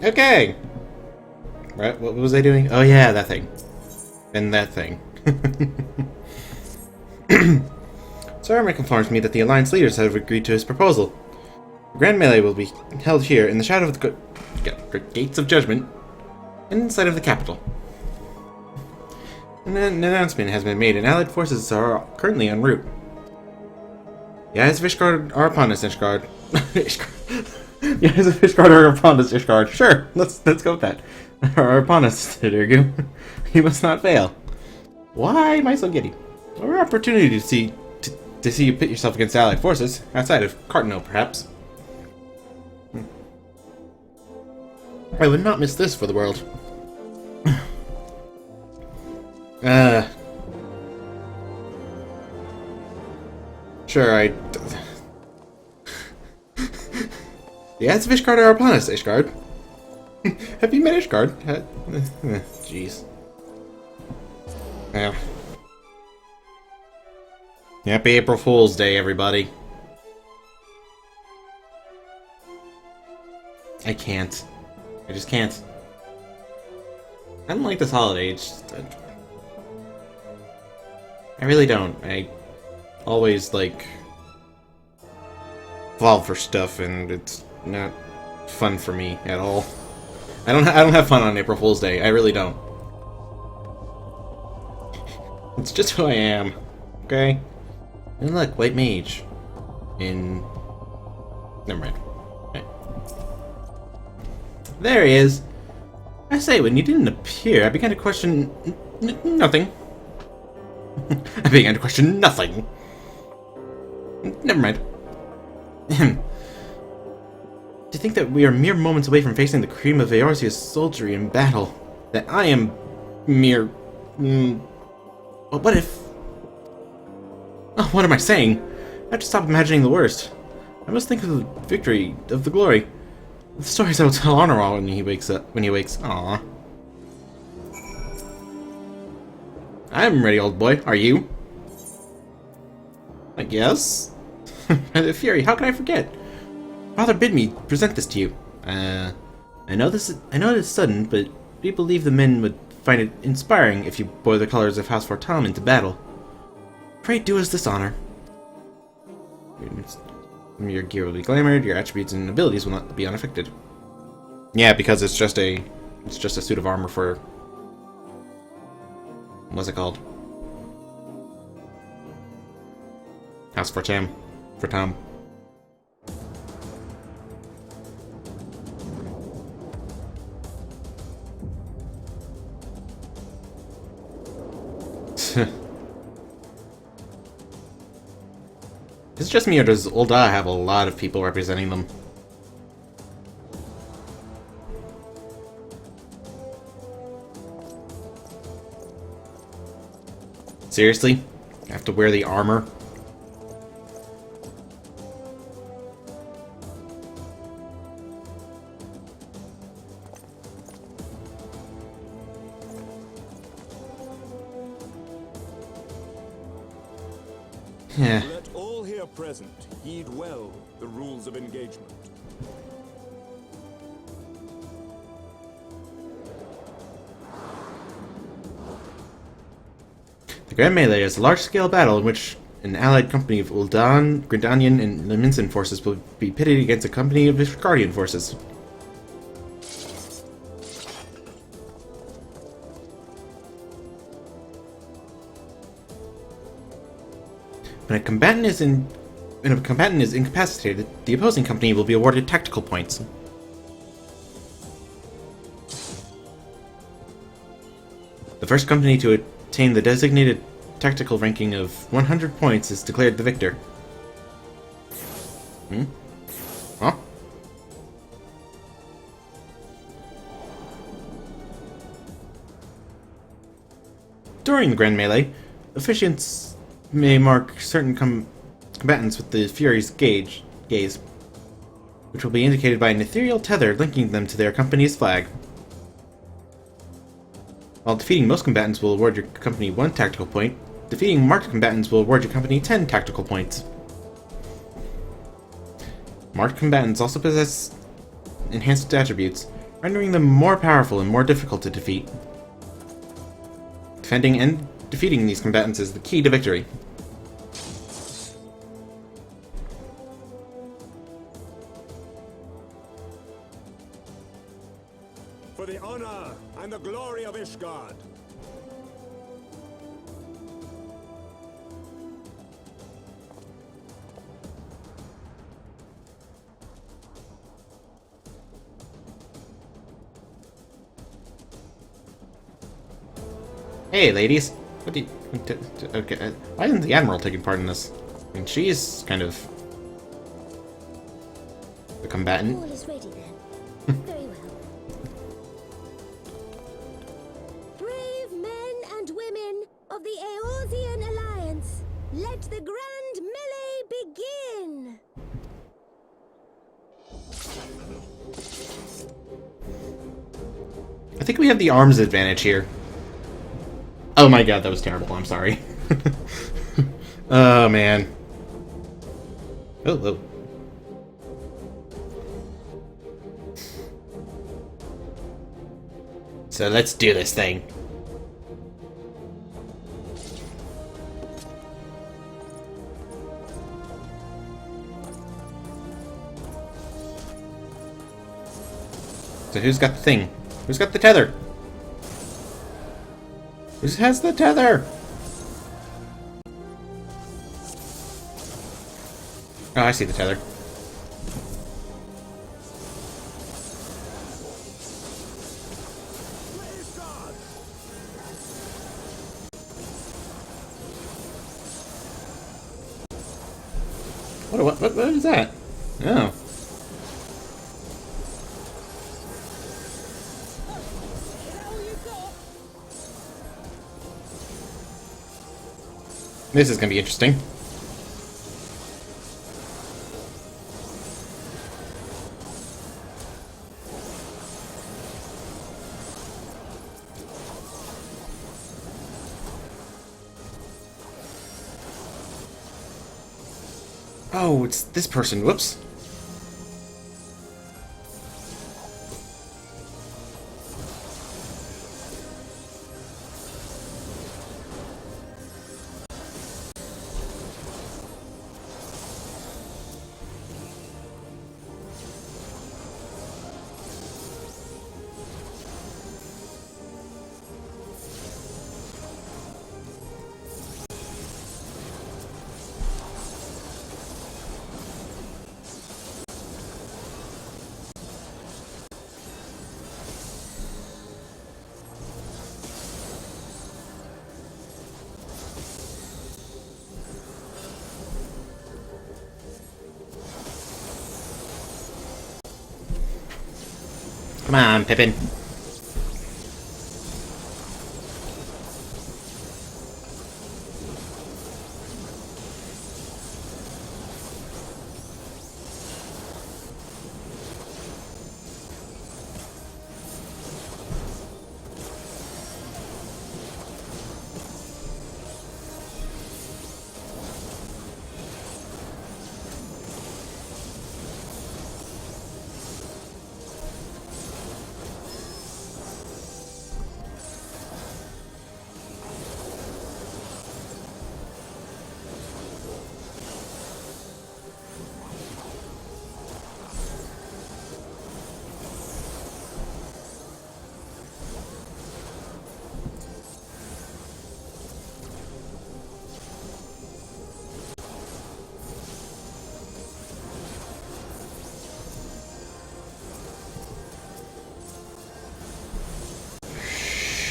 Okay. Right, what was I doing? Oh yeah, that thing. And that thing. Sir Armick informs me that the Alliance leaders have agreed to his proposal. The Grand Melee will be held here in the shadow of the Gates of Judgment, inside of the capital. An announcement has been made, and Allied forces are currently en route. The eyes of Ishgard are upon us, Ishgard. The eyes of Ishgard are upon us, Ishgard. Sure, let's go with that. Are upon us, Dirgu. You must not fail. Why am I so giddy? A rare opportunity to see you pit yourself against Allied forces, outside of Cardinal, perhaps. I would not miss this for the world. Sure, The eyes of Ishgard are upon us, Ishgard. Have you met Ishgard? Jeez. Yeah. Happy April Fool's Day, everybody. I can't. I just can't. I don't like this holiday. I really don't. I always, like, fall for stuff, and it's not fun for me at all. I don't have fun on April Fool's Day. I really don't. It's just who I am. Okay? And look, White Mage. Never mind. Okay. There he is. I say, when you didn't appear, I began to question nothing. I began to question nothing. Never mind. To think that we are mere moments away from facing the cream of Eorzea's soldiery in battle. That I am mere... But what if... Oh, what am I saying? I have to stop imagining the worst. I must think of the victory, of the glory. The stories I will tell Honorall when he wakes up. Aww. I'm ready, old boy. Are you? I guess. Fury, how can I forget? Father bid me present this to you. I know it is sudden, but we believe the men would find it inspiring if you bore the colors of House Fortam into battle. Pray do us this honor. Your gear will be glamored, your attributes and abilities will not be unaffected. Yeah, because it's just a suit of armor for... What's it called? House Fortam. For Tom. Is it just me, or does Ul'dah have a lot of people representing them? Seriously? I have to wear the armor? Yeah. Let all here present heed well the rules of engagement. The Grand Melee is a large-scale battle in which an allied company of Ul'dah, Gridanian, and Leminson forces will be pitted against a company of Ishgardian forces. When a combatant is incapacitated, the opposing company will be awarded tactical points. The first company to attain the designated tactical ranking of 100 points is declared the victor. Huh? During the Grand Melee, officiants may mark certain combatants with the Fury's gaze, which will be indicated by an ethereal tether linking them to their company's flag. While defeating most combatants will award your company 1 tactical point, defeating marked combatants will award your company 10 tactical points. Marked combatants also possess enhanced attributes. rendering them more powerful and more difficult to defeat. Defending and defeating these combatants is the key to victory. For the honor and the glory of Ishgard. Hey, ladies. What do you... Okay, why isn't the Admiral taking part in this? I mean, she's kind of... the combatant. All is ready then. Very well. Brave men and women of the Eorzean Alliance, let the grand melee begin! I think we have the arms advantage here. Oh my god, that was terrible. I'm sorry. Oh, man. Oh, oh. So let's do this thing. So who's got the thing? Who's got the tether? Who has the tether? Oh, I see the tether. What is that? Oh. This is gonna be interesting. Oh, it's this person. Whoops. Come on, Pippin.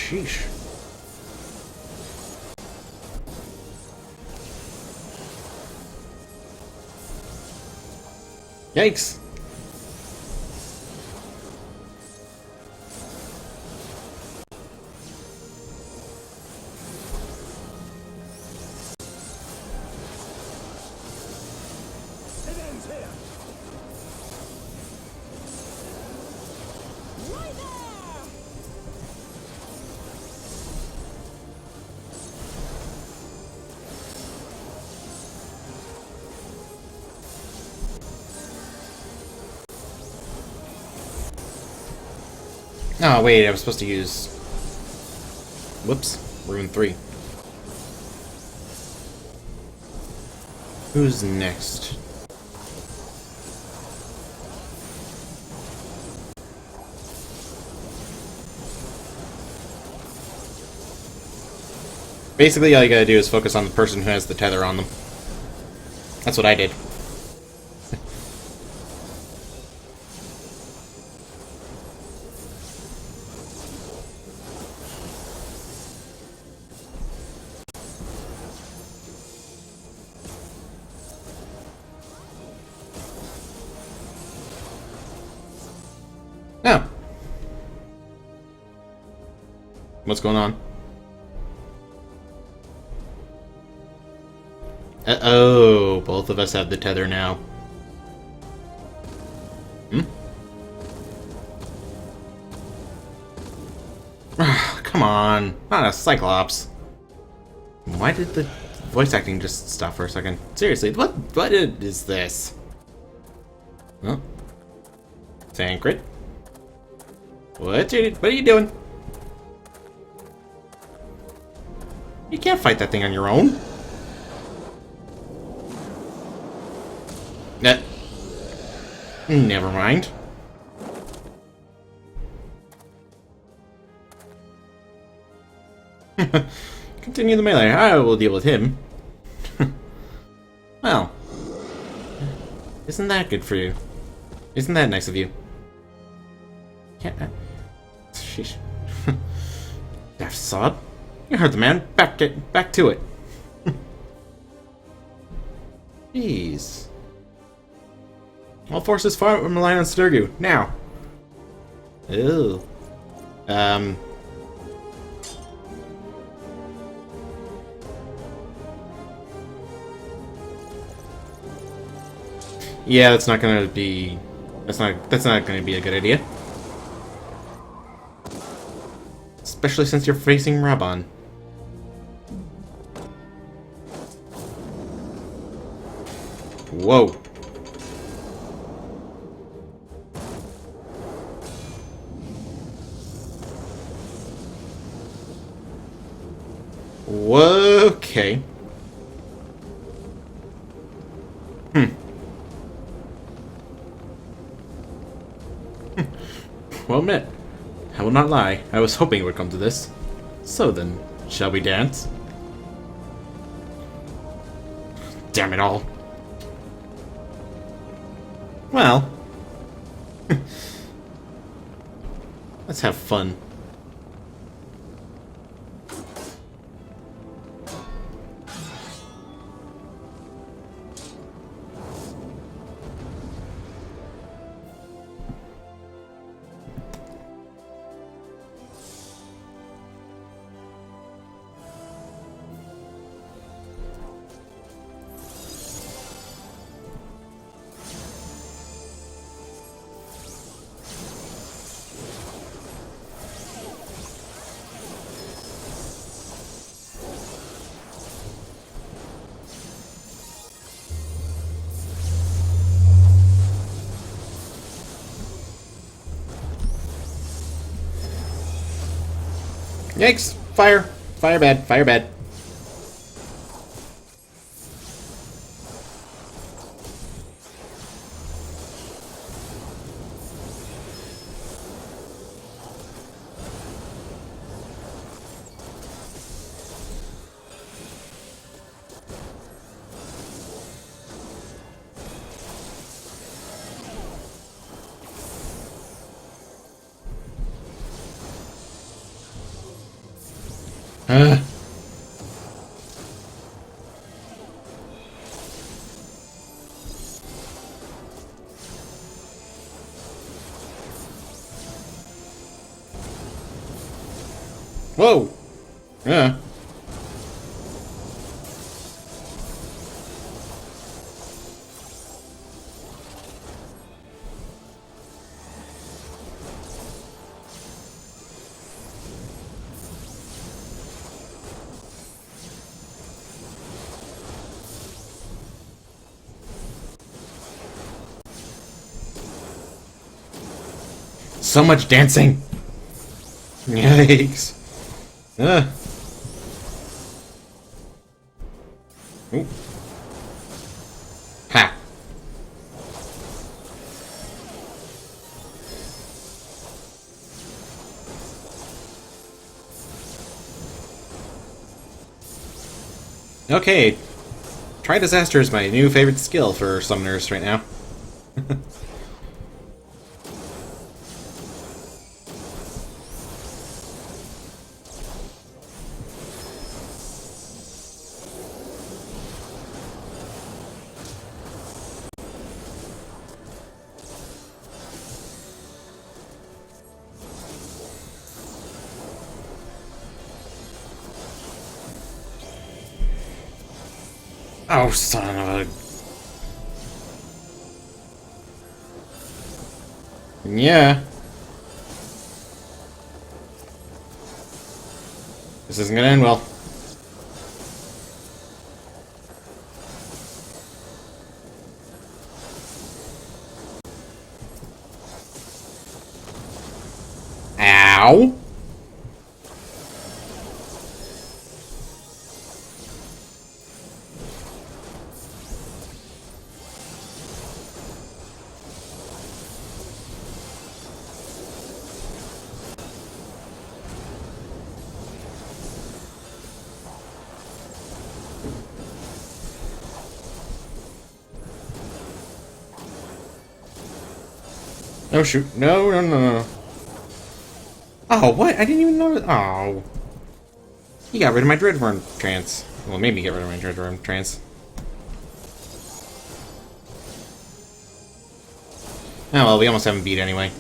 Sheesh. Yikes. It ends here. Right there! Oh, wait, I was supposed to use... Whoops. Rune 3. Who's next? Basically, all you gotta do is focus on the person who has the tether on them. That's what I did. Oh. What's going on? Oh, both of us have the tether now. Hmm? Come on, not a Cyclops. Why did the voice acting just stop for a second? Seriously, what is this? Huh? Tancred? What are you doing? You can't fight that thing on your own. Never mind. Continue the melee. I will deal with him. Well, isn't that good for you? Isn't that nice of you? Sheesh. Daft sod. You heard the man. Back to it. Jeez. All forces fire from relying on Sturgu. Now. Ew. Yeah, that's not gonna be... That's not gonna be a good idea. Especially since you're facing Raban. Whoa. Okay. Well met. I will not lie. I was hoping it would come to this. So then, shall we dance? Damn it all. Well. Let's have fun. Yikes! Fire! Fire bad! Fire bad! Whoa! Yeah. So much dancing! Yikes. Ooh. Ha. Okay. Try Disaster is my new favorite skill for summoners right now. Oh, son of a... Yeah. This isn't gonna end well. Ow! Oh shoot. No, no, no, no. Oh, what? I didn't even know. Oh. You got rid of my Dreadworm trance. Well, maybe get rid of my Dreadworm trance. Oh well, we almost haven't beat anyway.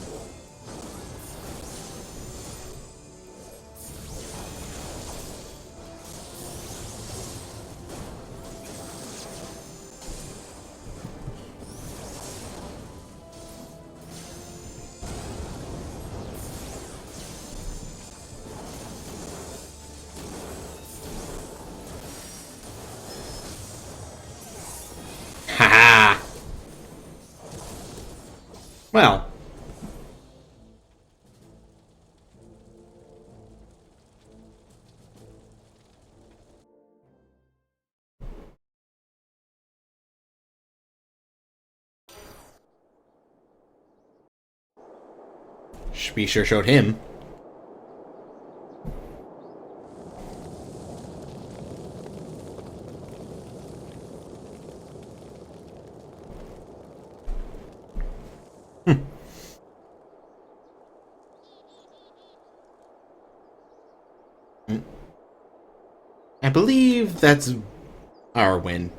Haha! Well. We sure showed him. I believe that's our win.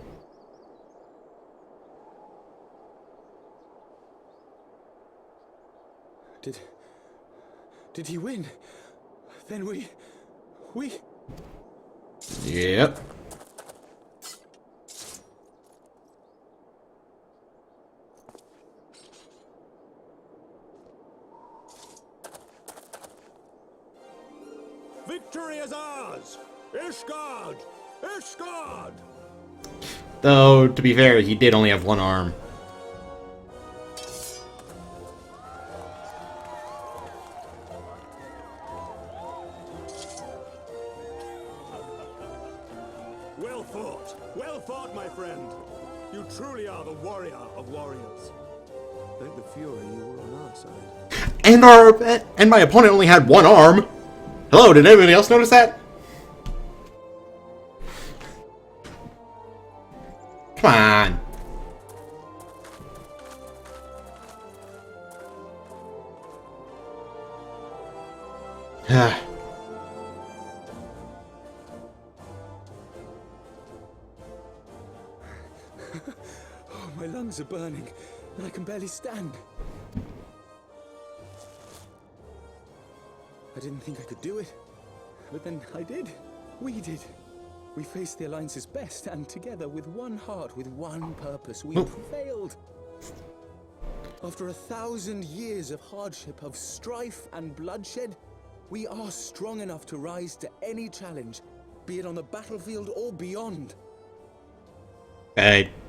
Did he win? Then we... Yep. Victory is ours! Ishgard! Ishgard! Though, to be fair, he did only have one arm. Well fought, my friend! You truly are the warrior of warriors. Thank the Fury you were on our side. And my opponent only had one arm. Hello, did anybody else notice that? Come on. Oh, my lungs are burning, and I can barely stand. I didn't think I could do it, but then I did. We did. We faced the Alliance's best, and together, with one heart, with one purpose, we prevailed. After 1,000 years of hardship, of strife and bloodshed, we are strong enough to rise to any challenge, be it on the battlefield or beyond.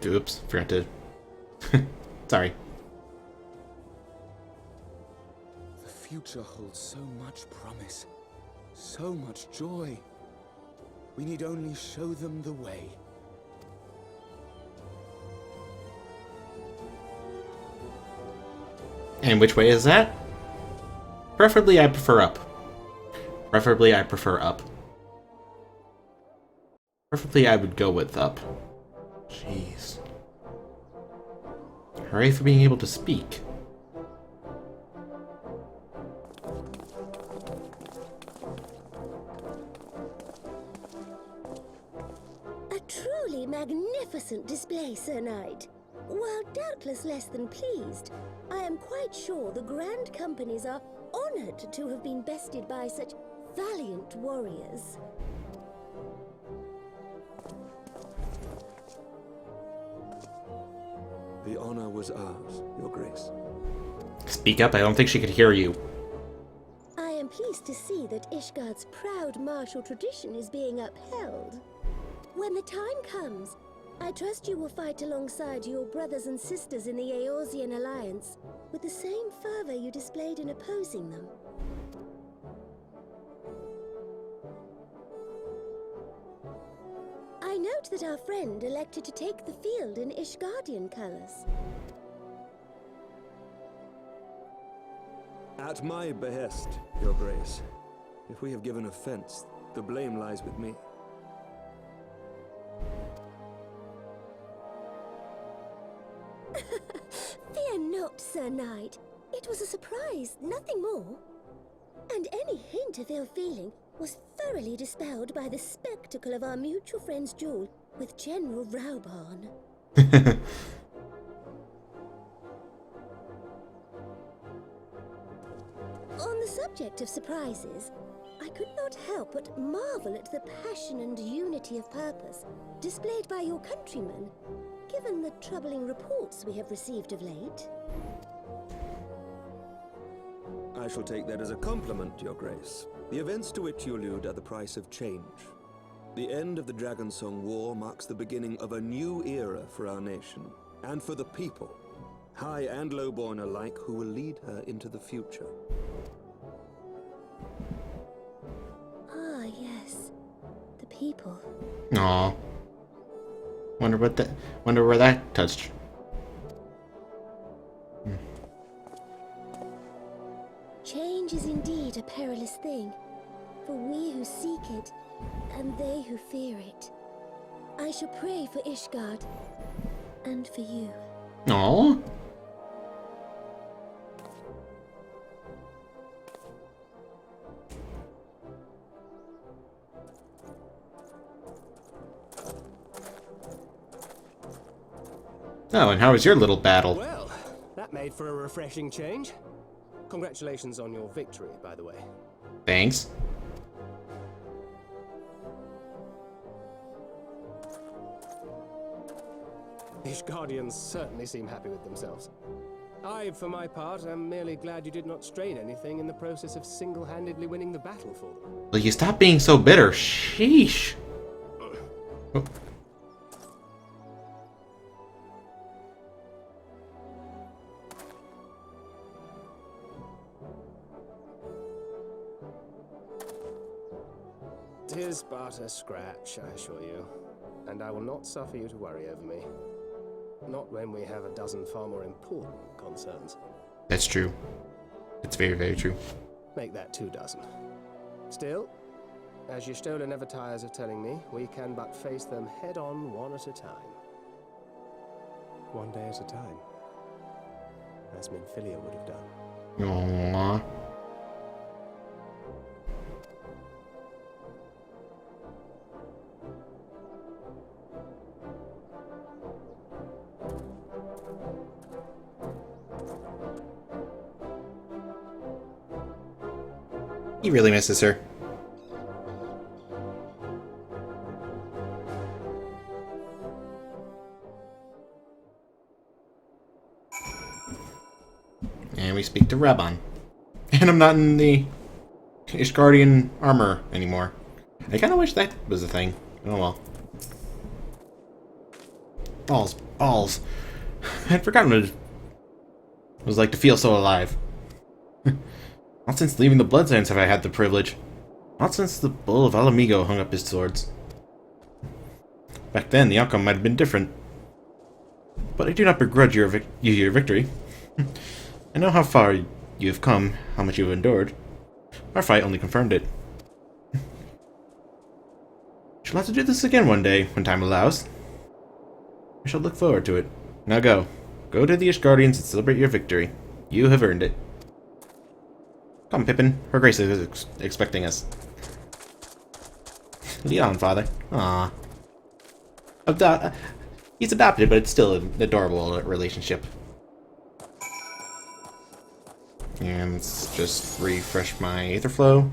Oops, forgot to... Sorry. The future holds so much promise, so much joy. We need only show them the way. And which way is that? Preferably, I prefer up. Preferably, I prefer up. Preferably, I would go with up. Jeez. Hooray for being able to speak. A truly magnificent display, Sir Knight. While doubtless less than pleased, I am quite sure the Grand Companies are honored to have been bested by such valiant warriors. The honor was ours, Your Grace. Speak up, I don't think she could hear you. I am pleased to see that Ishgard's proud martial tradition is being upheld. When the time comes, I trust you will fight alongside your brothers and sisters in the Eorzean Alliance with the same fervor you displayed in opposing them. I note that our friend elected to take the field in Ishgardian colors. At my behest, Your Grace. If we have given offense, the blame lies with me. Fear not, Sir Knight. It was a surprise, nothing more. And any hint of ill feeling was thoroughly dispelled by the spectacle of our mutual friend's duel with General Raubarn. On the subject of surprises, I could not help but marvel at the passion and unity of purpose displayed by your countrymen, given the troubling reports we have received of late. I shall take that as a compliment, Your Grace. The events to which you allude are the price of change. The end of the Dragonsong War marks the beginning of a new era for our nation, and for the people, high and lowborn alike, who will lead her into the future. Ah, yes. The people. Aw. Wonder where that touched. Change is indeed a perilous thing, for we who seek it, and they who fear it. I shall pray for Ishgard, and for you. Aw. Oh, and how was your little battle? Well, that made for a refreshing change. Congratulations on your victory, by the way. Thanks. These Guardians certainly seem happy with themselves. I, for my part, am merely glad you did not strain anything in the process of single-handedly winning the battle for them. Will you stop being so bitter? Sheesh. Oh. Tis but a scratch, I assure you. And I will not suffer you to worry over me. Not when we have a dozen far more important concerns. That's true. It's very, very true. Make that 2 dozen. Still, as Y'shtola never tires of telling me, we can but face them head-on, one at a time. One day at a time. As Minfilia would have done. Aww. He really misses her. And we speak to Rabon. And I'm not in the Ishgardian armor anymore. I kind of wish that was a thing. Oh well. Balls. Balls. I'd forgotten what it was like to feel so alive. Not since leaving the Bloodlands have I had the privilege. Not since the Bull of Alamigo hung up his swords. Back then, the outcome might have been different. But I do not begrudge your victory. I know how far you have come, how much you have endured. Our fight only confirmed it. Shall have to do this again one day, when time allows. I shall look forward to it. Now go. Go to the Ishgardians and celebrate your victory. You have earned it. Come, Pippin. Her Grace is expecting us. Lead on, father. Aww. He's adopted, but it's still an adorable relationship. And let's just refresh my Aether Flow.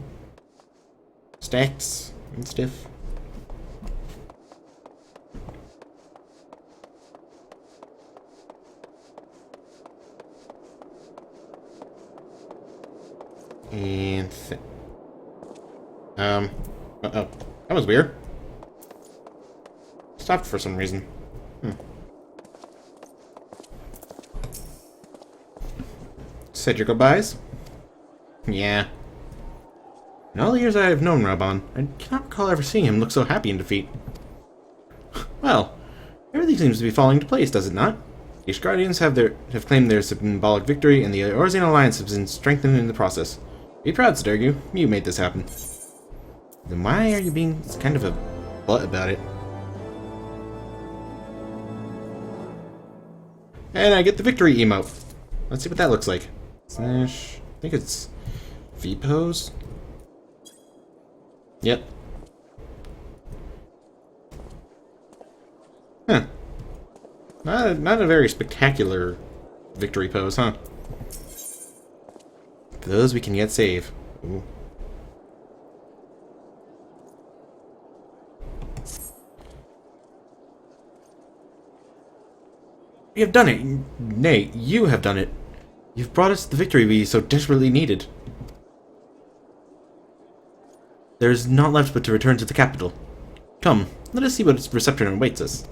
Stacks and stuff. And uh-oh. That was weird. Stopped for some reason. Said your goodbyes? Yeah. In all the years I have known Raban, I cannot recall ever seeing him look so happy in defeat. Well, everything seems to be falling into place, does it not? The Ishgardians have claimed their symbolic victory, and the Eorzean alliance has been strengthened in the process. Be proud, Sturgu. You made this happen. Then why are you being kind of a butt about it? And I get the victory emote. Let's see what that looks like. Slash. I think it's V-pose. Yep. Huh. Not a very spectacular victory pose, huh? Those we can yet save. Ooh. We have done it! Nay, you have done it! You've brought us the victory we so desperately needed. There is naught left but to return to the capital. Come, let us see what reception awaits us.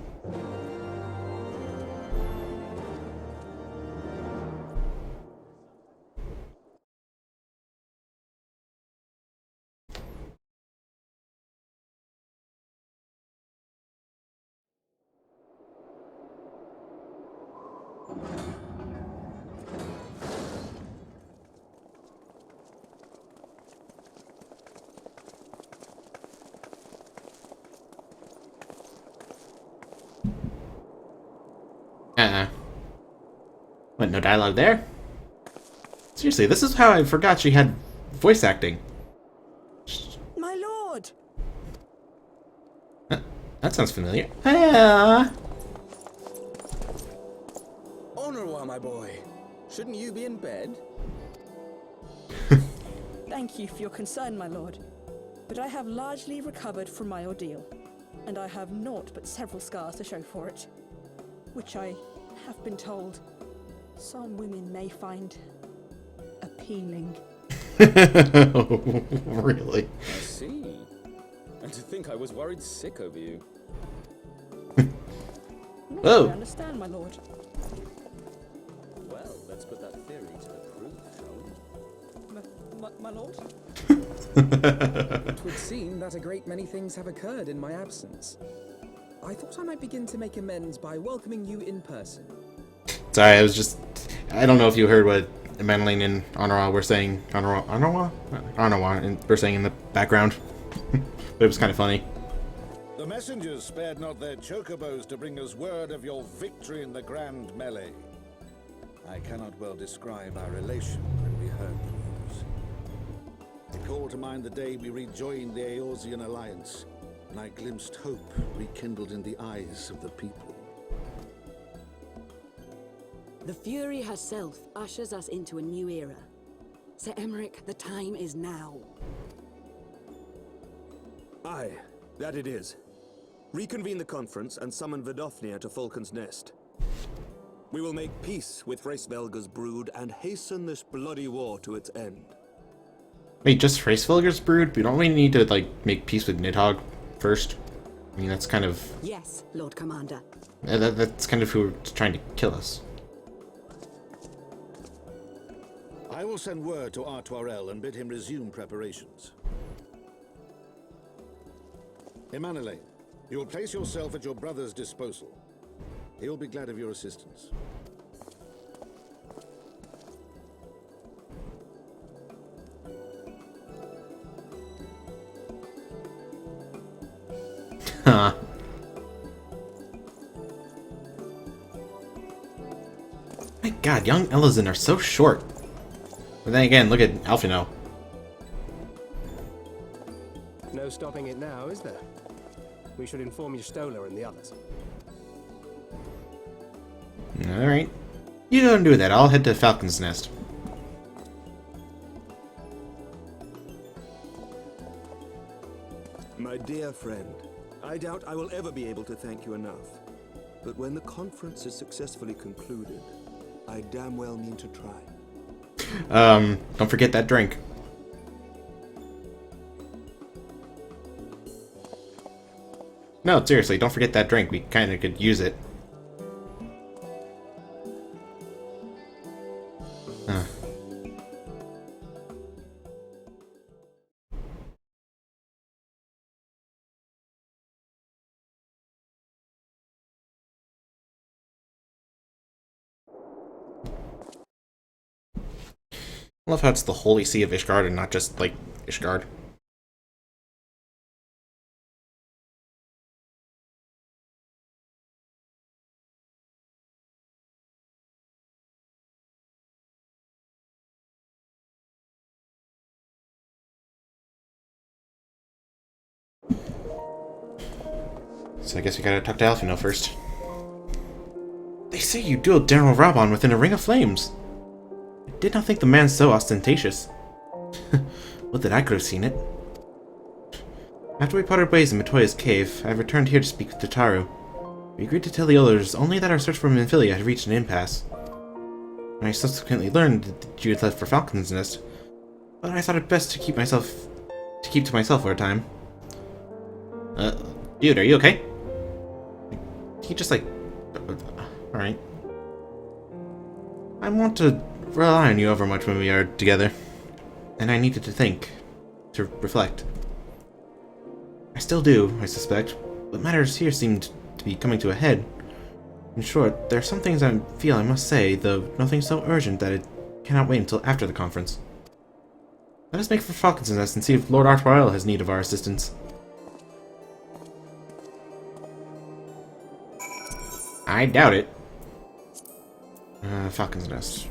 What, no dialogue there? Seriously, this is how I forgot she had voice acting. My lord! That sounds familiar. Ah. Honorwa, my boy. Shouldn't you be in bed? Thank you for your concern, my lord. But I have largely recovered from my ordeal, and I have naught but several scars to show for it, which I have been told some women may find appealing. Really? I see. And to think I was worried sick over you. Oh. I understand, my lord. Well, let's put that theory to the proof, shall we? My lord? It would seem that a great many things have occurred in my absence. I thought I might begin to make amends by welcoming you in person. Sorry, I don't know if you heard what Madeline and Honorwa were saying. Honorwa were saying in the background. But it was kind of funny. The messengers spared not their chocobos to bring us word of your victory in the grand melee. I cannot well describe our relation when we heard the news. It called to mind the day we rejoined the Eorzean alliance, and I glimpsed hope rekindled in the eyes of the people. The Fury herself ushers us into a new era. Sir Emmerich, the time is now. Aye, that it is. Reconvene the conference and summon Vidofnir to Falcon's Nest. We will make peace with Hraesvelgur's brood and hasten this bloody war to its end. Wait, just Hraesvelgur's brood? We don't really need to, like, make peace with Nidhogg first? I mean, that's kind of... Yes, Lord Commander. That's kind of who's trying to kill us. I will send word to Artoirel and bid him resume preparations. Emanuele, you will place yourself at your brother's disposal. He will be glad of your assistance. Huh. My god, young Elizin are so short. But then again, look at Alphino. No stopping it now, is there? We should inform Y'shtola and the others. Alright. You go and do that. I'll head to Falcon's Nest. My dear friend, I doubt I will ever be able to thank you enough. But when the conference is successfully concluded, I damn well mean to try. Don't forget that drink. No, seriously, don't forget that drink. We kinda could use it. Huh. I love how it's the Holy See of Ishgard and not just, like, Ishgard. So I guess we gotta talk to Alphino first. They say you dueled General Raban within a ring of flames. I did not think the man so ostentatious. Would that I could have seen it. After we parted ways in Matoya's cave, I have returned here to speak with Tataru. We agreed to tell the others only that our search for Minfilia had reached an impasse. I subsequently learned that you had left for Falcon's Nest, but I thought it best to keep to myself for a time. Dude, are you okay? He just like... Alright. I want to rely on you over much when we are together. And I needed to think. To reflect. I still do, I suspect. But matters here seemed to be coming to a head. In short, there are some things I feel I must say, though nothing so urgent that it cannot wait until after the conference. Let us make for Falcon's Nest and see if Lord Artoirel has need of our assistance. I doubt it. Falcon's Nest.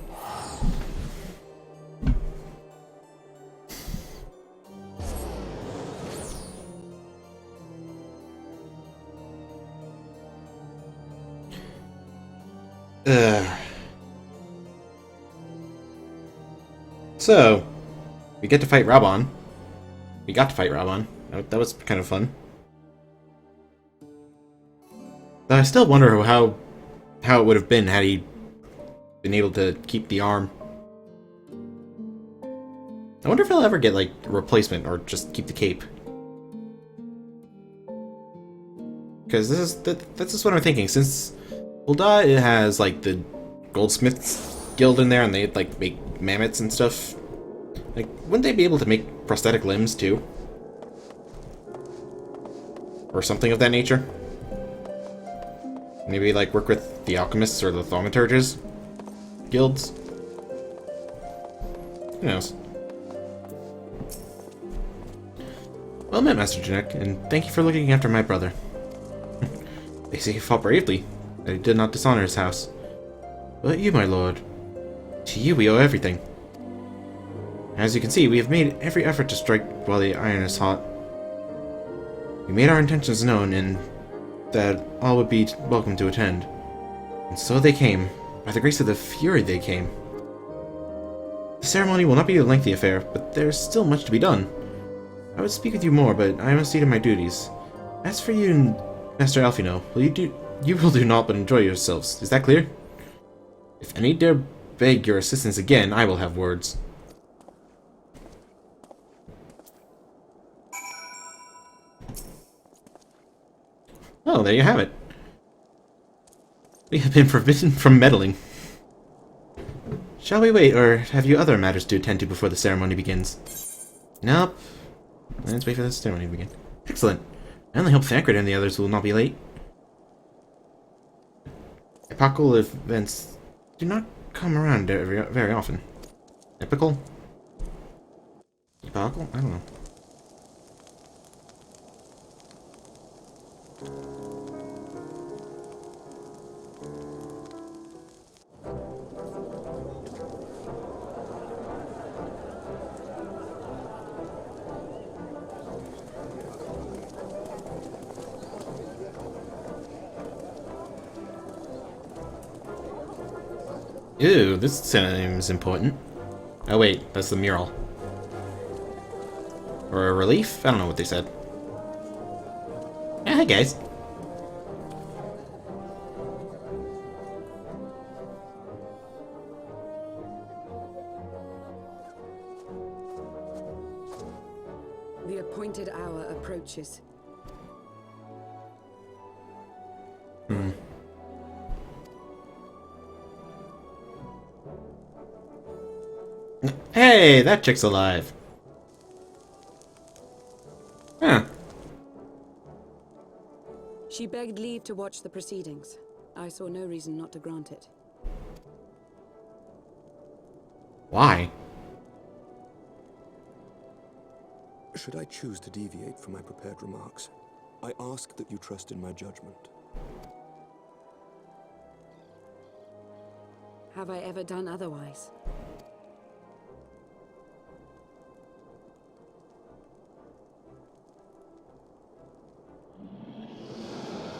So, we get to fight Raban. We got to fight Raban. That was kind of fun. Though I still wonder how it would have been had he been able to keep the arm. I wonder if he'll ever get, like, a replacement or just keep the cape. Because this is what I'm thinking. Since Ul'dah, it has, like, the Goldsmiths Guild in there and they, like, make mammoths and stuff. Like, wouldn't they be able to make prosthetic limbs, too? Or something of that nature? Maybe, like, work with the alchemists or the thaumaturges guilds? Who knows? Well met, Master Janek, and thank you for looking after my brother. They say he fought bravely, that he did not dishonor his house. But you, my lord, to you we owe everything. As you can see, we have made every effort to strike while the iron is hot. We made our intentions known, and that all would be welcome to attend. And so they came. By the grace of the Fury they came. The ceremony will not be a lengthy affair, but there's still much to be done. I would speak with you more, but I must see to my duties. As for you and Master Alphino, you will do naught but enjoy yourselves. Is that clear? If any dare beg your assistance again, I will have words. Oh, there you have it. We have been forbidden from meddling. Shall we wait, or have you other matters to attend to before the ceremony begins? Nope. Let's wait for the ceremony to begin. Excellent. I only hope Thancred and the others will not be late. Epochal events do not come around very often. Epochal? Epochal? I don't know. Ew, this seems important. Oh wait, that's the mural. Or a relief? I don't know what they said. Hi guys. The appointed hour approaches. Hey, that chick's alive. Huh. She begged leave to watch the proceedings. I saw no reason not to grant it. Why? Should I choose to deviate from my prepared remarks, I ask that you trust in my judgment. Have I ever done otherwise?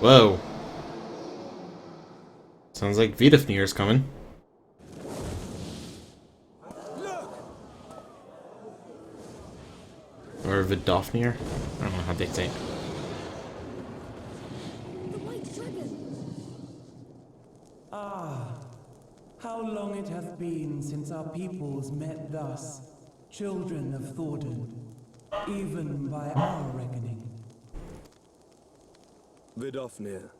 Whoa. Sounds like Vidofnir's coming. Or Vidofnir? I don't know how they say it. The White Dragon! Ah, how long it hath been since our peoples met thus, children of Thordan, even by our reckoning. Vidofnir,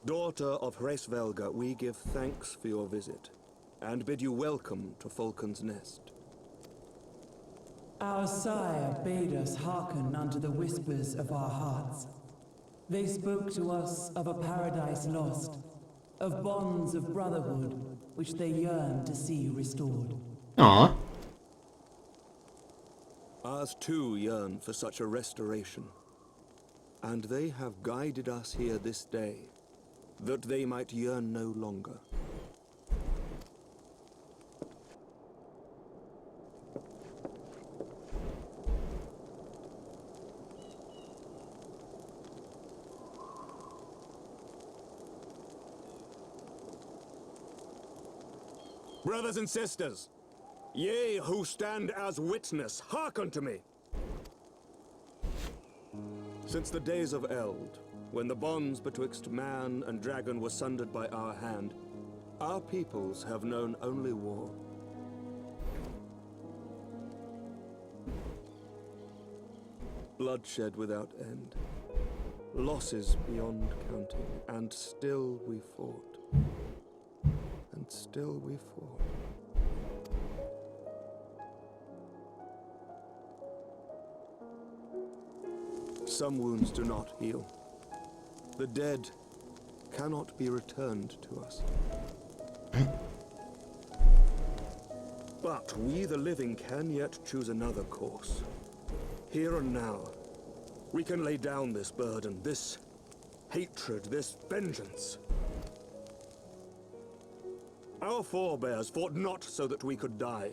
daughter of Hraesvelga, we give thanks for your visit, and bid you welcome to Falcon's Nest. Our sire bade us hearken unto the whispers of our hearts. They spoke to us of a paradise lost, of bonds of brotherhood which they yearned to see restored. Aww. Ours too yearn for such a restoration. And they have guided us here this day, that they might yearn no longer. Brothers and sisters, ye who stand as witness, hearken to me. Since the days of Eld, when the bonds betwixt man and dragon were sundered by our hand, our peoples have known only war. Bloodshed without end, losses beyond counting, and still we fought. And still we fought. Some wounds do not heal. The dead cannot be returned to us. But we, the living, can yet choose another course. Here and now, we can lay down this burden, this hatred, this vengeance. Our forebears fought not so that we could die,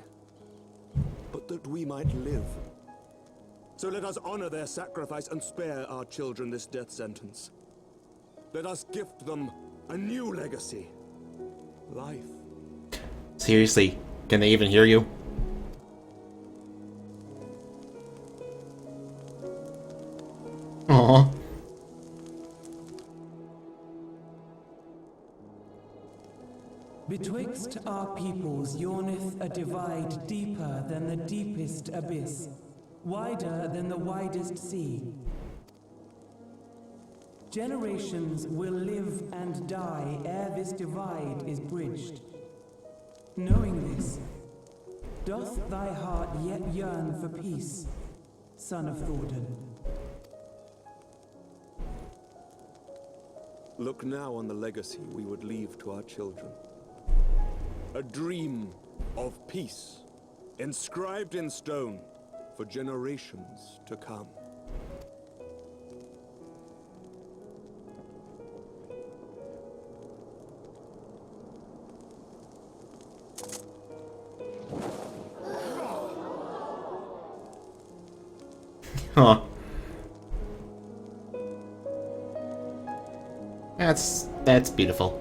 but that we might live. So let us honor their sacrifice and spare our children this death sentence. Let us gift them a new legacy. Life. Seriously, can they even hear you? Aww. Betwixt our peoples yawneth a divide deeper than the deepest abyss, wider than the widest sea. Generations will live and die ere this divide is bridged. Knowing this, Doth thy heart yet yearn for peace, son of Thornton? Look now on the legacy we would leave to our children. A dream of peace, inscribed in stone for generations to come. Huh. That's beautiful.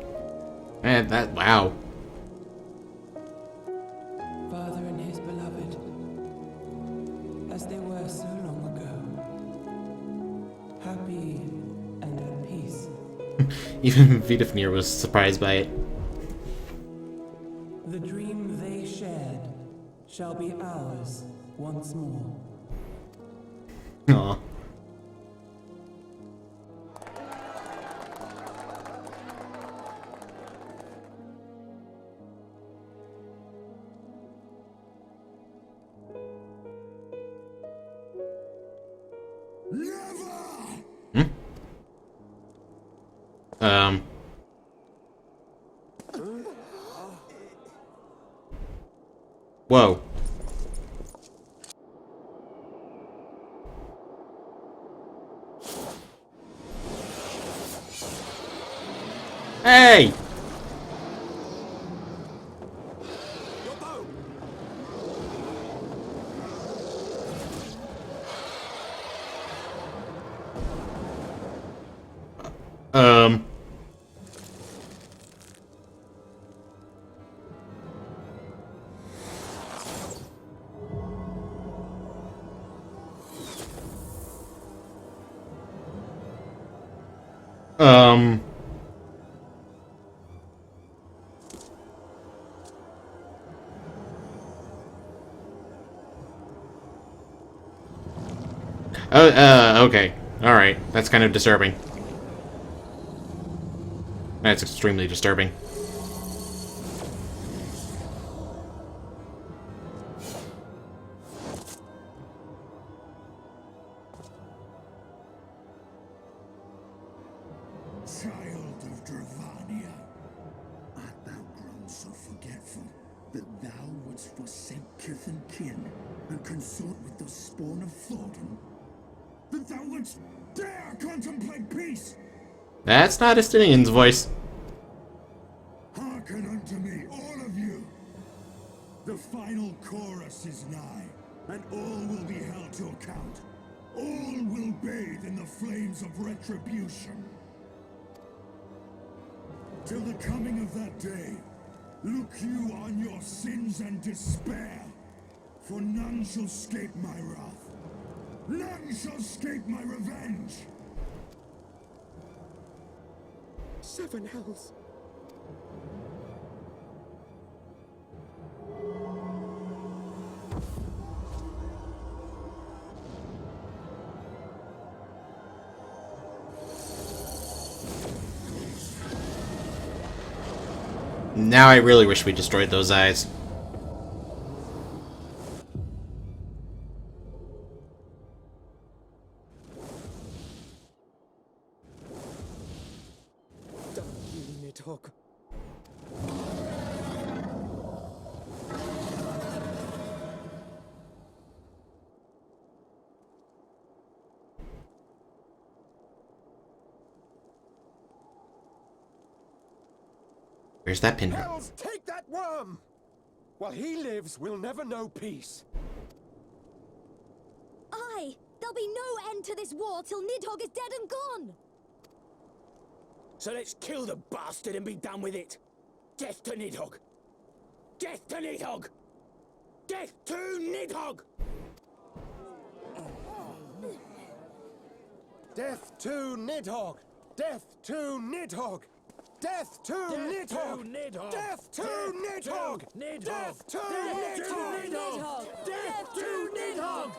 And that, wow. Father and his beloved, as they were so long ago, happy and at peace. Even Vidofnir was surprised by it. The dream they shared shall be ours once more. Aw. Hmm? Whoa. Hey! Um. Um. Okay. Alright. That's kind of disturbing. That's extremely disturbing. Child of Dravania, art thou grown so forgetful that thou wouldst forsake kith and kin and consort with the spawn of Thornton? That thou wouldst dare contemplate peace? That's not Estinian's voice. Hearken unto me, all of you. The final chorus is nigh, and all will be held to account. All will bathe in the flames of retribution. Till the coming of that day, look you on your sins and despair, for none shall escape my wrath. None shall escape my revenge. Seven hells. Now I really wish we destroyed those eyes. Damn you, Nidhogg. Where's that pin? Hells, take that worm! While he lives, we'll never know peace. Aye! There'll be no end to this war till Nidhogg is dead and gone! So let's kill the bastard and be done with it. Death to Nidhogg! Death to Nidhogg! Death to Nidhogg! Death to Nidhogg! Death to Nidhogg! Death to Nidhogg! Death to Nidhogg! Death to Nidhogg! Death to Nidhogg!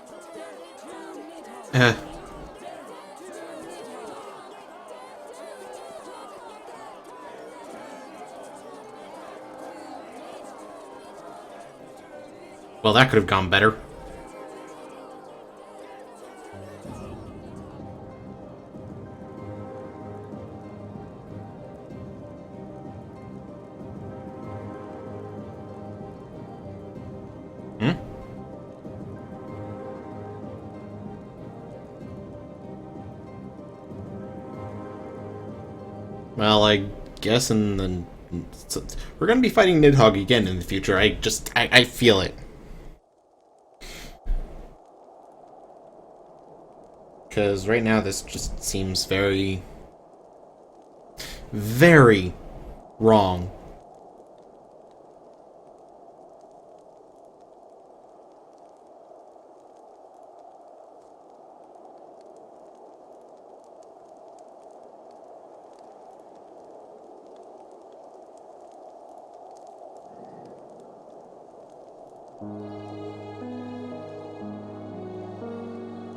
Well, that could have gone better. Well, I guess we're gonna be fighting Nidhogg again in the future. I feel it. Because right now this just seems very, very wrong.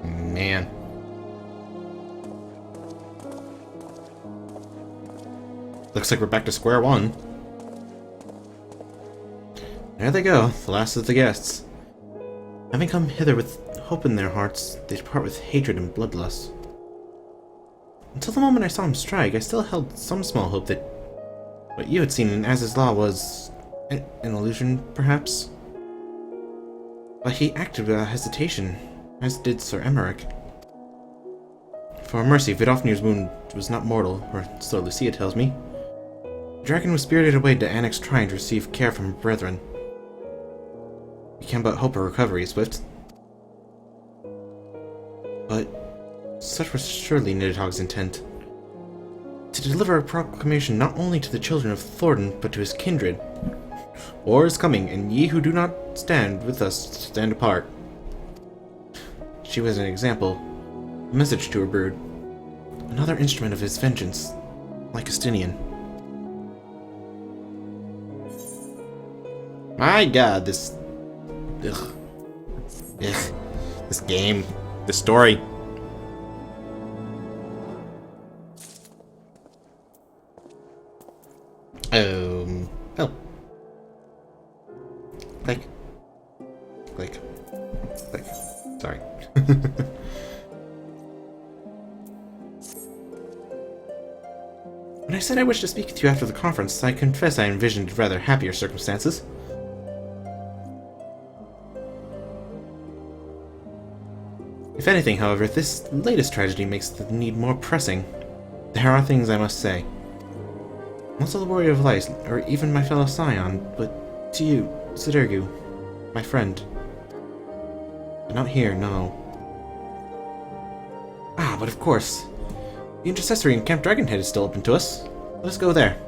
Man. Looks like we're back to square one. There they go, the last of the guests. Having come hither with hope in their hearts, they depart with hatred and bloodlust. Until the moment I saw him strike, I still held some small hope that what you had seen in Az's Law was an illusion, perhaps? But he acted without hesitation, as did Sir Emmerich. For mercy, Vidofnir's wound was not mortal, or so Lucia tells me. The dragon was spirited away to Annex Shrine to receive care from her brethren. We can but hope her recovery is swift. But such was surely Nidhogg's intent. To deliver a proclamation not only to the children of Thornton, but to his kindred. War is coming, and ye who do not stand with us stand apart. She was an example, a message to her brood. Another instrument of his vengeance, like Justinian. My god, this... Ugh. Ugh. This game. This story. Oh. Click. Click. Click. Sorry. When I said I wished to speak with you after the conference, I confess I envisioned rather happier circumstances. If anything, however, this latest tragedy makes the need more pressing. There are things I must say. Not to the warrior of light, or even my fellow scion, but to you, Sidergu, my friend. But not here, no. Ah, but of course. The intercessory in Camp Dragonhead is still open to us. Let us go there.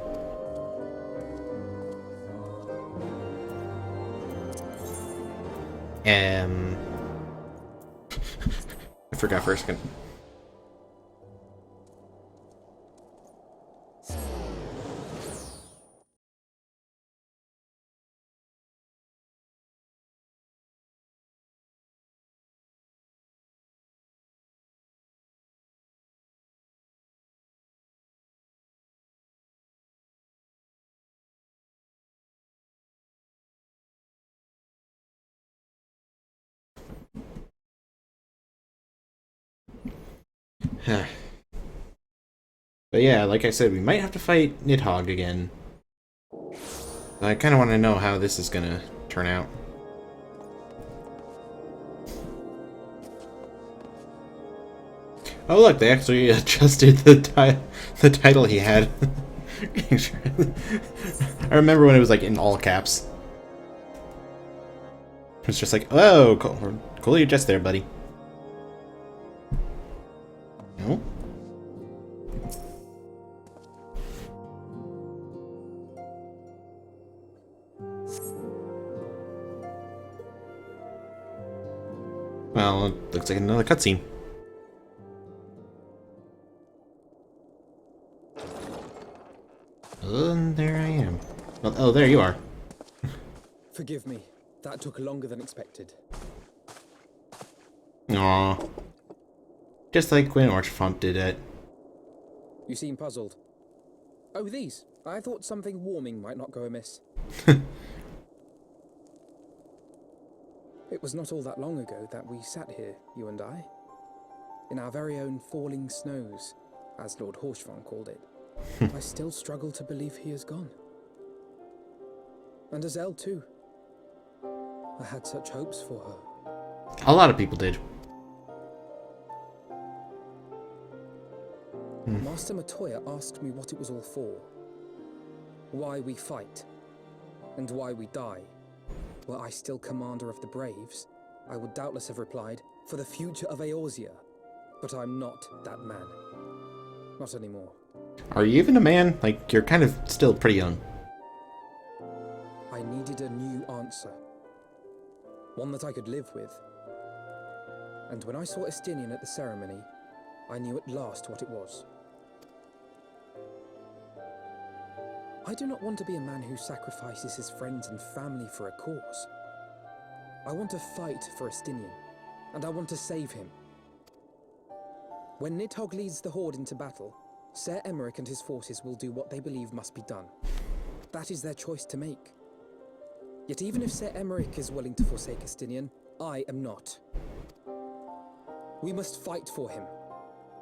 I forgot for a second. But yeah, like I said, we might have to fight Nidhogg again. I kind of want to know how this is gonna turn out. Oh look, they actually adjusted the title he had. I remember when it was like in all caps. It's just like, oh, cool your just there, buddy. No? Well, it looks like another cutscene. And there I am. Oh, there you are. Forgive me. That took longer than expected. Aww. Just like when Orchfont did it. You seem puzzled. Oh, these. I thought something warming might not go amiss. was not all that long ago that we sat here, you and I, in our very own falling snows, as Lord Horshvon called it. I still struggle to believe he is gone. And Azelle too. I had such hopes for her. A lot of people did. Master Matoya asked me what it was all for. Why we fight. And why we die. Were I still commander of the Braves, I would doubtless have replied, for the future of Eorzea. But I'm not that man. Not anymore. Are you even a man? Like, you're kind of still pretty young. I needed a new answer. One that I could live with. And when I saw Estinian at the ceremony, I knew at last what it was. I do not want to be a man who sacrifices his friends and family for a cause. I want to fight for Estinian, and I want to save him. When Nidhogg leads the Horde into battle, Ser Emmerich and his forces will do what they believe must be done. That is their choice to make. Yet even if Ser Emmerich is willing to forsake Estinian, I am not. We must fight for him,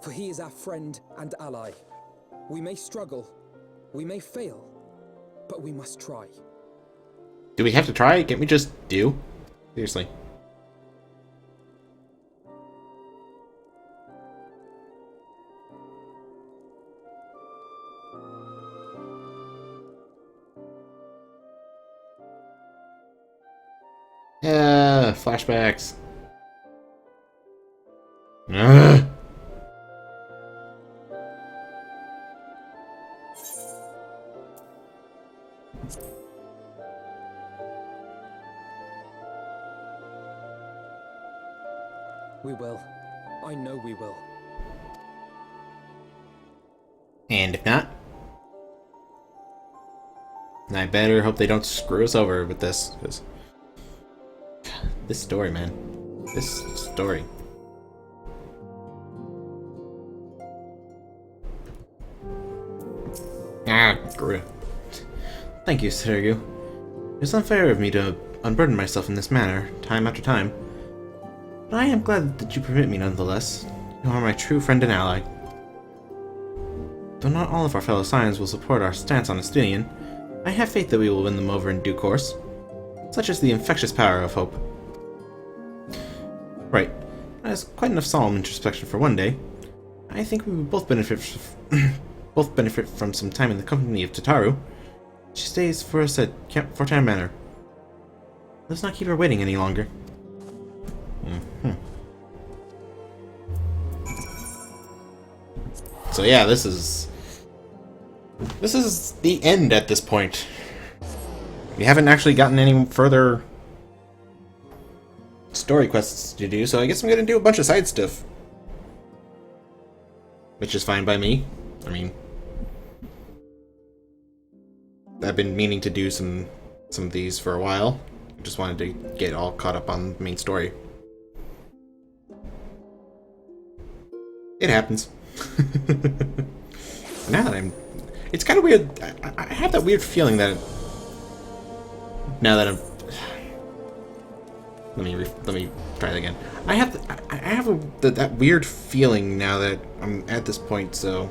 for he is our friend and ally. We may struggle, we may fail, but we must try. Do we have to try? Can't we just do? Seriously. Yeah, flashbacks. Ugh. We will. I know we will. And if not, I better hope they don't screw us over with this, because this story, man. This story. Ah, screw it. Thank you, Sergio. It's unfair of me to unburden myself in this manner, time after time. But I am glad that you permit me nonetheless. You are my true friend and ally. Though not all of our fellow Scions will support our stance on Estinian, I have faith that we will win them over in due course. Such is the infectious power of hope. Right. That is quite enough solemn introspection for one day. I think we will both benefit from some time in the company of Tataru. She stays for us at Camp Fortin Manor. Let's not keep her waiting any longer. So yeah, this is the end at this point. We haven't actually gotten any further story quests to do, so I guess I'm gonna do a bunch of side stuff. Which is fine by me. I mean, I've been meaning to do some of these for a while. I just wanted to get all caught up on the main story. It happens. Now that it's kind of weird. I have that weird feeling that now that I'm. Let me try that again. I have that weird feeling now that I'm at this point. So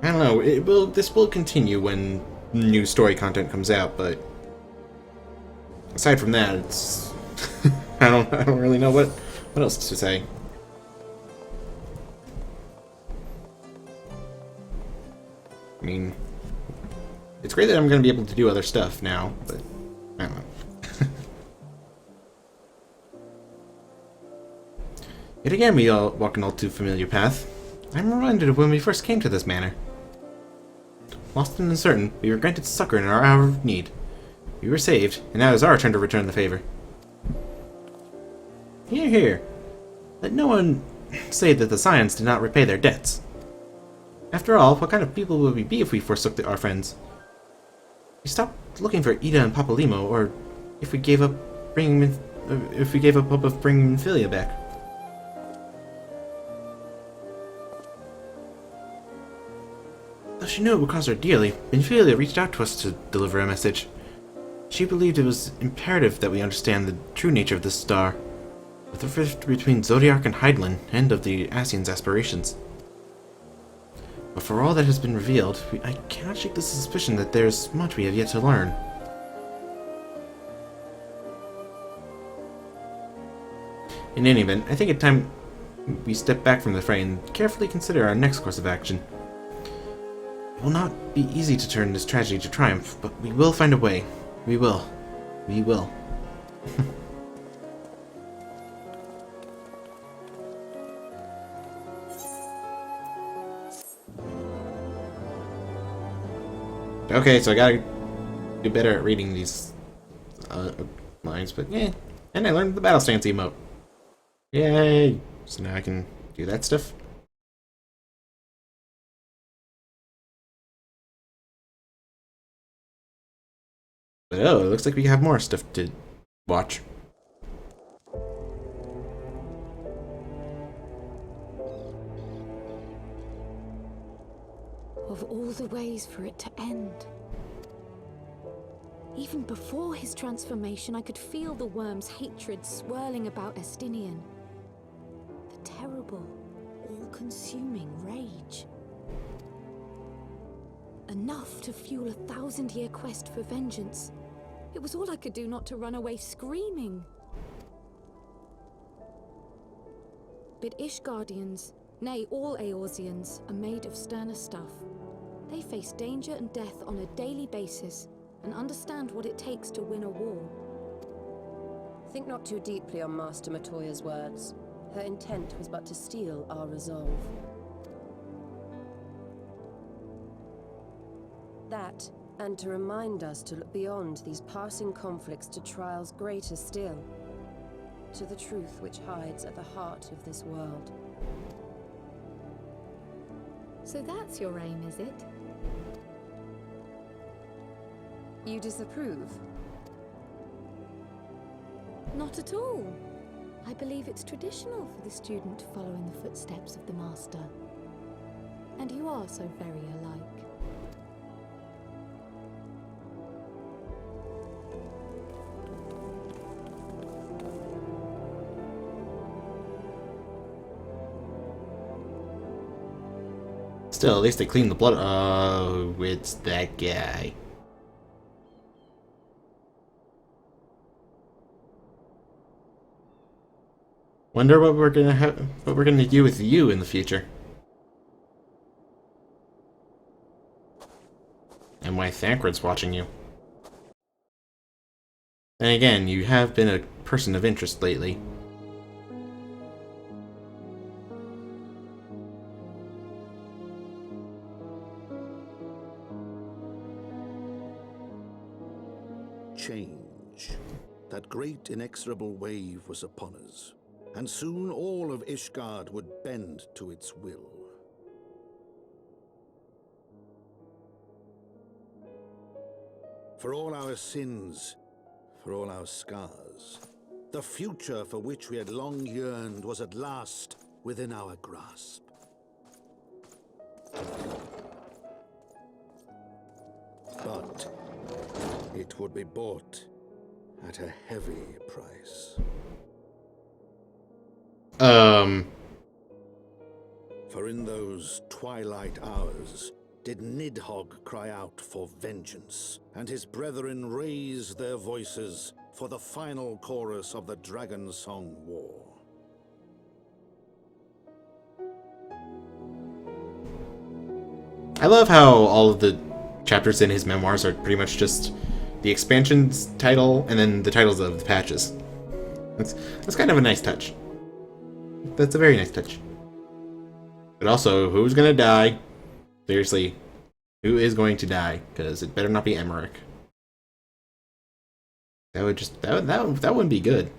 I don't know. This will continue when new story content comes out, but aside from that, it's I don't really know what else to say. I mean, it's great that I'm going to be able to do other stuff now, but I don't know. Yet again, we all walk an all too familiar path. I'm reminded of when we first came to this manor. Lost and uncertain, we were granted succor in our hour of need. We were saved, and now it is our turn to return the favor. Hear, hear. Let no one say that the Scions did not repay their debts. After all, what kind of people would we be if we forsook our friends? We stopped looking for Ida and Papalimo, or if we gave up hope of bringing Minfilia back. Though she knew it would cost her dearly, Minfilia reached out to us to deliver a message. She believed it was imperative that we understand the true nature of this star, with the rift between Zodiac and Hydaelyn, and of the Ascians' aspirations. But for all that has been revealed, I cannot shake the suspicion that there's much we have yet to learn. In any event, I think it's time we step back from the fray and carefully consider our next course of action. It will not be easy to turn this tragedy to triumph, but we will find a way. We will. We will. Okay, so I gotta do better at reading these lines, but yeah. And I learned the battle stance emote. Yay! So now I can do that stuff. But oh, it looks like we have more stuff to watch. Of all the ways for it to end. Even before his transformation, I could feel the worm's hatred swirling about Estinian. The terrible, all-consuming rage. Enough to fuel a 1000-year quest for vengeance. It was all I could do not to run away screaming. But Ishgardians, nay, all Eorzeans, are made of sterner stuff. They face danger and death on a daily basis, and understand what it takes to win a war. Think not too deeply on Master Matoya's words. Her intent was but to steal our resolve. That, and to remind us to look beyond these passing conflicts to trials greater still, to the truth which hides at the heart of this world. So that's your aim, is it? You disapprove? Not at all. I believe it's traditional for the student to follow in the footsteps of the master. And you are so very alike. Still, at least they cleaned the blood. Oh, it's that guy. Wonder what we're gonna do with you in the future. And why Thancred's watching you. And again, you have been a person of interest lately. Change. That great inexorable wave was upon us, and soon all of Ishgard would bend to its will. For all our sins, for all our scars, the future for which we had long yearned was at last within our grasp. But it would be bought at a heavy price. For in those twilight hours did Nidhogg cry out for vengeance, and his brethren raise their voices for the final chorus of the Dragon Song War. I love how all of the chapters in his memoirs are pretty much just the expansion's title and then the titles of the patches. That's kind of a nice touch. That's a very nice touch. But also, who's gonna die? Seriously, who is going to die? Because it better not be Emmerich. That would just that wouldn't be good.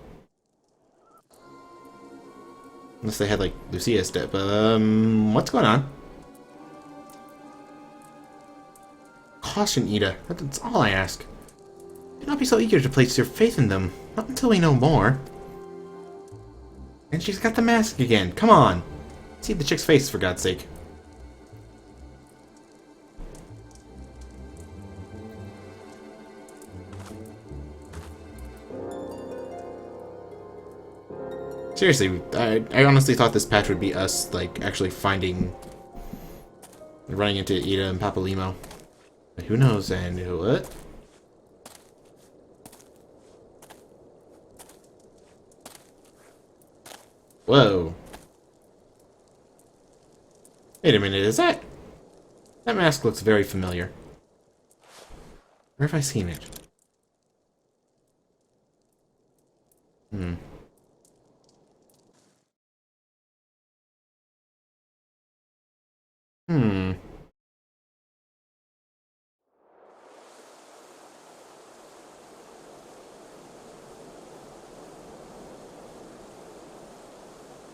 Unless they had like Lucia step. What's going on? Caution, Ida. That's all I ask. Do not be so eager to place your faith in them. Not until we know more. And she's got the mask again. Come on. See the chick's face, for God's sake. Seriously, I honestly thought this patch would be us, like, actually running into Ida and Papalimo. But who knows, and what? Whoa. Wait a minute, is that... That mask looks very familiar. Where have I seen it? Hmm. Hmm.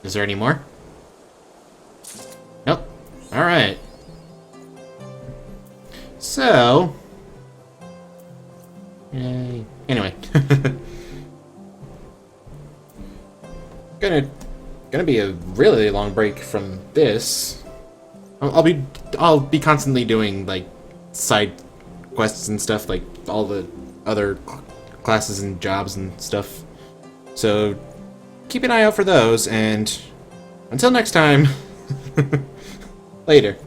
Is there any more? Nope. Alright. So... Yay. Anyway. Gonna be a really long break from this. I'll be constantly doing, like, side quests and stuff, like all the other classes and jobs and stuff. So keep an eye out for those, and until next time, later.